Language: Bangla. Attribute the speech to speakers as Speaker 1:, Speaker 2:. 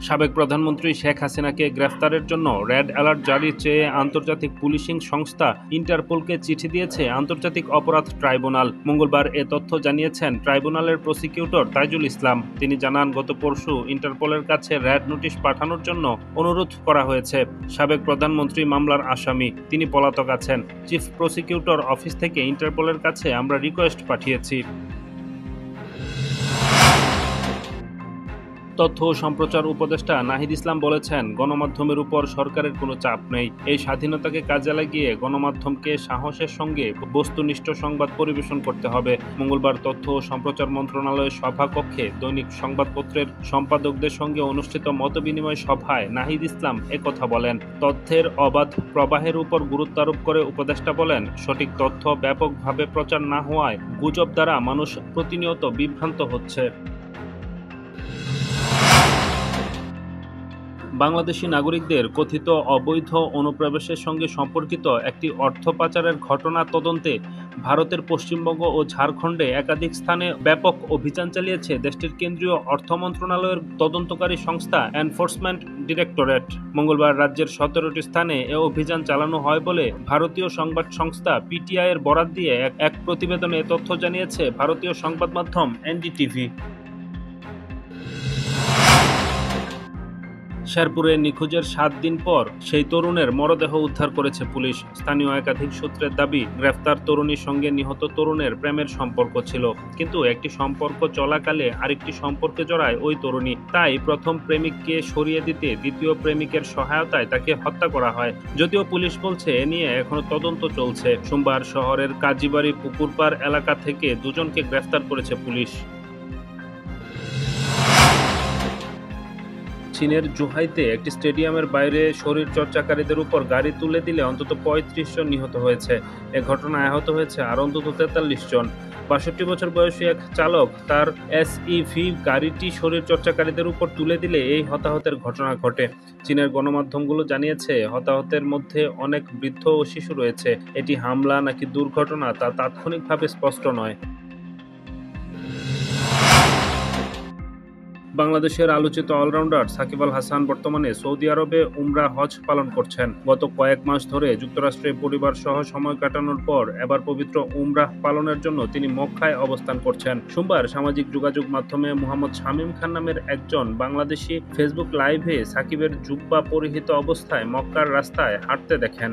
Speaker 1: সাবেক প্রধানমন্ত্রী শেখ হাসিনাকে গ্রেফতারের জন্য রেড অ্যালার্ট জারির চেয়ে আন্তর্জাতিক পুলিশিং সংস্থা ইন্টারপোলকে চিঠি দিয়েছে আন্তর্জাতিক অপরাধ ট্রাইব্যুনাল। মঙ্গলবার এ তথ্য জানিয়েছেন ট্রাইব্যুনালের প্রসিকিউটর তাইজুল ইসলাম। তিনি জানান, গত পরশু ইন্টারপোলের কাছে রেড নোটিশ পাঠানোর জন্য অনুরোধ করা হয়েছে। সাবেক প্রধানমন্ত্রী মামলার আসামি, তিনি পলাতক আছেন। চিফ প্রসিকিউটর অফিস থেকে ইন্টারপোলের কাছে আমরা রিকোয়েস্ট পাঠিয়েছি। তথ্য ও সম্প্রচার উপদেষ্টা নাহিদ ইসলাম বলেছেন, গণমাধ্যমের উপর সরকারের কোনো চাপ নেই। এই স্বাধীনতাকে কাজে লাগিয়ে গণমাধ্যমকে সাহসের সঙ্গে বস্তুনিষ্ঠ সংবাদ পরিবেশন করতে হবে। মঙ্গলবার তথ্য ও সম্প্রচার মন্ত্রণালয়ের সভাকক্ষে দৈনিক সংবাদপত্রের সম্পাদকদের সঙ্গে অনুষ্ঠিত মতবিনিময় সভায় নাহিদ ইসলাম একথা বলেন। তথ্যের অবাধ প্রবাহের উপর গুরুত্ব আরোপ করে উপদেষ্টা বলেন, সঠিক তথ্য ব্যাপকভাবে প্রচার না হওয়ায় গুজব দ্বারা মানুষ প্রতিনিয়ত বিভ্রান্ত হচ্ছে। বাংলাদেশি নাগরিকদের কথিত অবৈধ অনুপ্রবেশের সঙ্গে সম্পর্কিত একটি অর্থ পাচারের ঘটনা তদন্তে ভারতের পশ্চিমবঙ্গ ও ঝাড়খণ্ডে একাধিক স্থানে ব্যাপক অভিযান চালিয়েছে দেশটির কেন্দ্রীয় অর্থ মন্ত্রণালয়ের তদন্তকারী সংস্থা এনফোর্সমেন্ট ডিরেক্টরেট। মঙ্গলবার রাজ্যের 17টি স্থানে এ অভিযান চালানো হয় বলে ভারতীয় সংবাদ সংস্থা পিটিআই এর বরাত দিয়ে এক প্রতিবেদনে তথ্য জানিয়েছে ভারতীয় সংবাদ মাধ্যম এনডিটিভি। শেরপুরে নিখোঁজের 7 দিন পর সেই তরুণের মরদেহ উদ্ধার করেছে পুলিশ। স্থানীয় একাধিক সূত্রের দাবি, গ্রেফতার তরুণীর সঙ্গে নিহত তরুণের প্রেমের সম্পর্ক ছিল, কিন্তু একটি সম্পর্ক চলাকালে আরেকটি সম্পর্কে জড়ায় ওই তরুণী। তাই প্রথম প্রেমিককে সরিয়ে দিতে দ্বিতীয় প্রেমিকের সহায়তায় তাকে হত্যা করা হয়। যদিও পুলিশ বলছে, এ নিয়ে এখনো তদন্ত চলছে। সোমবার শহরের কাজীবাড়ি পুকুরপাড় এলাকা থেকে দুজনকে গ্রেফতার করেছে পুলিশ। চীনের জুহাইতে একটি স্টেডিয়ামের বাইরে শরীরচর্চাকারীদের উপর গাড়ি তুলে দিলে অন্তত 35 জন নিহত হয়েছে। এ ঘটনায় আহত হয়েছে আর অন্তত 43 জন। 62 বছর বয়সী এক চালক তার এসইভি গাড়িটি শরীরচর্চাকারীদের উপর তুলে দিলে এই হতাহতের ঘটনা ঘটে। চীনের গণমাধ্যমগুলো জানিয়েছে, হতাহতের মধ্যে অনেক বৃদ্ধ ও শিশু রয়েছে। এটি হামলা নাকি দুর্ঘটনা তা তাৎক্ষণিকভাবে স্পষ্ট নয়। বাংলাদেশের আলোচিত অলরাউন্ডার সাকিব আল হাসান বর্তমানে সৌদি আরবে উমরাহ হজ পালন করছেন। গত কয়েক মাস ধরে যুক্তরাষ্ট্রে পরিবার সহ সময় কাটানোর পর এবার পবিত্র উমরাহ পালনের জন্য তিনি মক্কায় অবস্থান করছেন। সোমবার সামাজিক যোগাযোগ মাধ্যমে মোহাম্মদ শামীম খান নামের একজন বাংলাদেশি ফেসবুক লাইভে সাকিবের জুব্বা পরিহিত অবস্থায় মক্কার রাস্তায় হাঁটতে দেখেন।